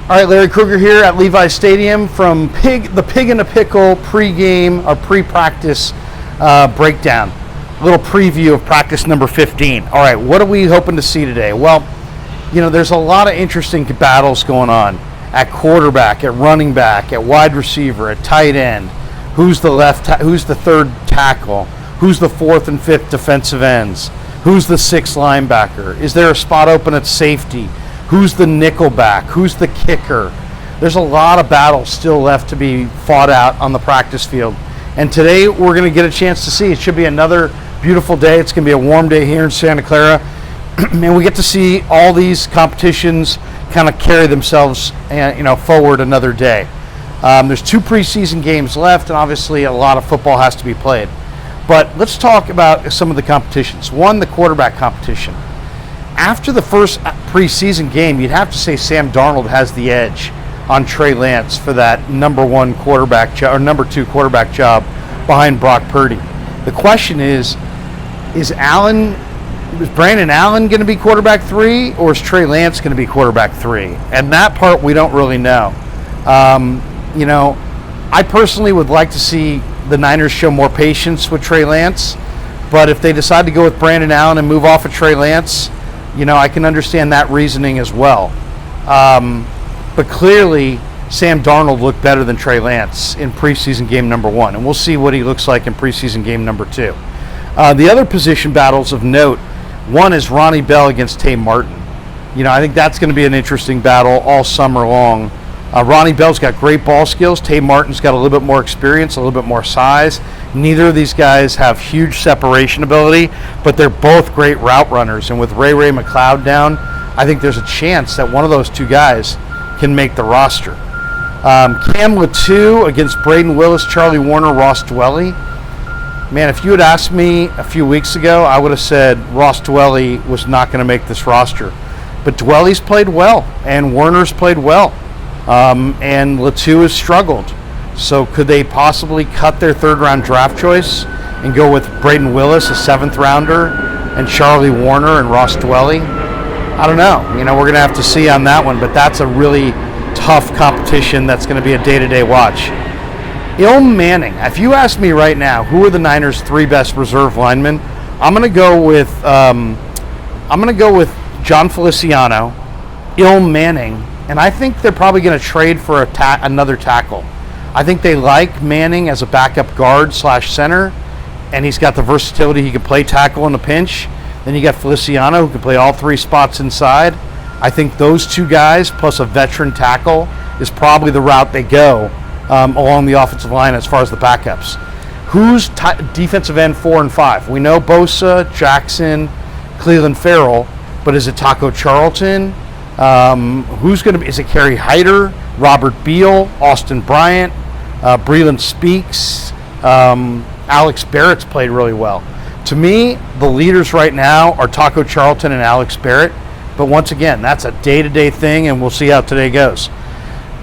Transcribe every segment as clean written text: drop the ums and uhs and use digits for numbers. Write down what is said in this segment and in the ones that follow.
All right, Larry Krueger here at Levi's Stadium from the Pig in a Pickle pregame or pre-practice breakdown. A little preview of practice number 15. All right, what are we hoping to see today? Well, you know, there's a lot of interesting battles going on at quarterback, at running back, at wide receiver, at tight end. Who's the third tackle? Who's the fourth and fifth defensive ends? Who's the sixth linebacker? Is there a spot open at safety? Who's the nickel back? Who's the kicker? There's a lot of battles still left to be fought out on the practice field. And today we're going to get a chance to see. It should be another beautiful day. It's going to be a warm day here in Santa Clara. And we get to see all these competitions kind of carry themselves forward another day. There's 2 preseason games left, and obviously a lot of football has to be played. But let's talk about some of the competitions. One, the quarterback competition. After the first preseason game, you'd have to say Sam Darnold has the edge on Trey Lance for that number 2 quarterback job behind Brock Purdy. The question is Brandon Allen going to be quarterback 3, or is Trey Lance going to be quarterback 3? And that part we don't really know. I personally would like to see the Niners show more patience with Trey Lance, but if they decide to go with Brandon Allen and move off of Trey Lance, I can understand that reasoning as well. But clearly, Sam Darnold looked better than Trey Lance in preseason game number 1, and we'll see what he looks like in preseason game number 2. The other position battles of note, one is Ronnie Bell against Tay Martin. I think that's going to be an interesting battle all summer long. Ronnie Bell's got great ball skills. Tay Martin's got a little bit more experience, a little bit more size. Neither of these guys have huge separation ability, but they're both great route runners. And with Ray McLeod down, I think there's a chance that one of those 2 guys can make the roster. Cam Latu against Braden Willis, Charlie Warner, Ross Dwelly. Man, if you had asked me a few weeks ago, I would have said Ross Dwelly was not going to make this roster. But Dwelly's played well, and Warner's played well. And Latu has struggled. So could they possibly cut their 3rd-round draft choice and go with Braden Willis, a 7th rounder, and Charlie Warner and Ross Dwelly? I don't know. We're going to have to see on that one, but that's a really tough competition that's going to be a day-to-day watch. Ilm Manning. If you ask me right now, who are the Niners' 3 best reserve linemen, I'm going to go with John Feliciano, Ilm Manning, and I think they're probably going to trade for another tackle. I think they like Manning as a backup guard / center, and he's got the versatility. He can play tackle in a pinch. Then you got Feliciano, who can play all 3 spots inside. I think those 2 guys, plus a veteran tackle, is probably the route they go along the offensive line as far as the backups. Who's defensive end 4 and 5? We know Bosa, Jackson, Cleveland Farrell, but is it Taco Charlton? Is it Kerry Hyder, Robert Beal, Austin Bryant, Breland Speaks? Alex Barrett's played really well. To me, the leaders right now are Taco Charlton and Alex Barrett, but once again, that's a day-to-day thing, and we'll see how today goes.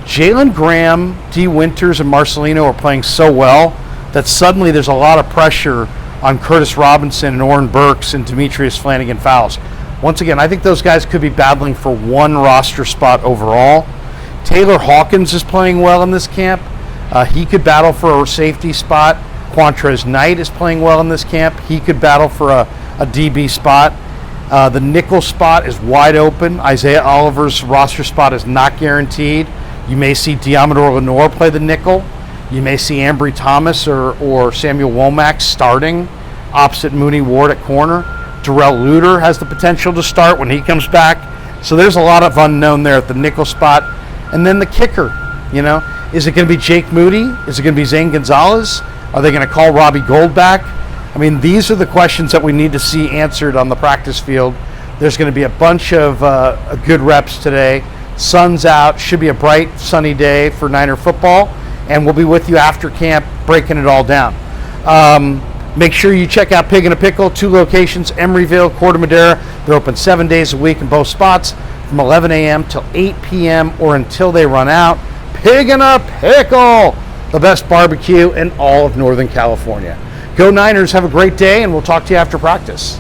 Jalen Graham, D. Winters, and Marcelino are playing so well that suddenly there's a lot of pressure on Curtis Robinson and Oren Burks and Demetrius Flanagan-Fowles. Once again, I think those guys could be battling for 1 roster spot overall. Taylor Hawkins is playing well in this camp. He could battle for a safety spot. Quantrez Knight is playing well in this camp. He could battle for a DB spot. The nickel spot is wide open. Isaiah Oliver's roster spot is not guaranteed. You may see Diamador Lenore play the nickel. You may see Ambry Thomas or Samuel Womack starting opposite Mooney Ward at corner. Darrell Luter has the potential to start when he comes back. So there's a lot of unknown there at the nickel spot. And then the kicker, is it going to be Jake Moody? Is it going to be Zane Gonzalez? Are they going to call Robbie Gould back? I mean, these are the questions that we need to see answered on the practice field. There's going to be a bunch of good reps today. Sun's out. Should be a bright, sunny day for Niner football. And we'll be with you after camp breaking it all down. Make sure you check out Pig in a Pickle, 2 locations, Emeryville, Corte Madera. They're open 7 days a week in both spots from 11 a.m. till 8 p.m. or until they run out. Pig in a Pickle, the best barbecue in all of Northern California. Go Niners, have a great day, and we'll talk to you after practice.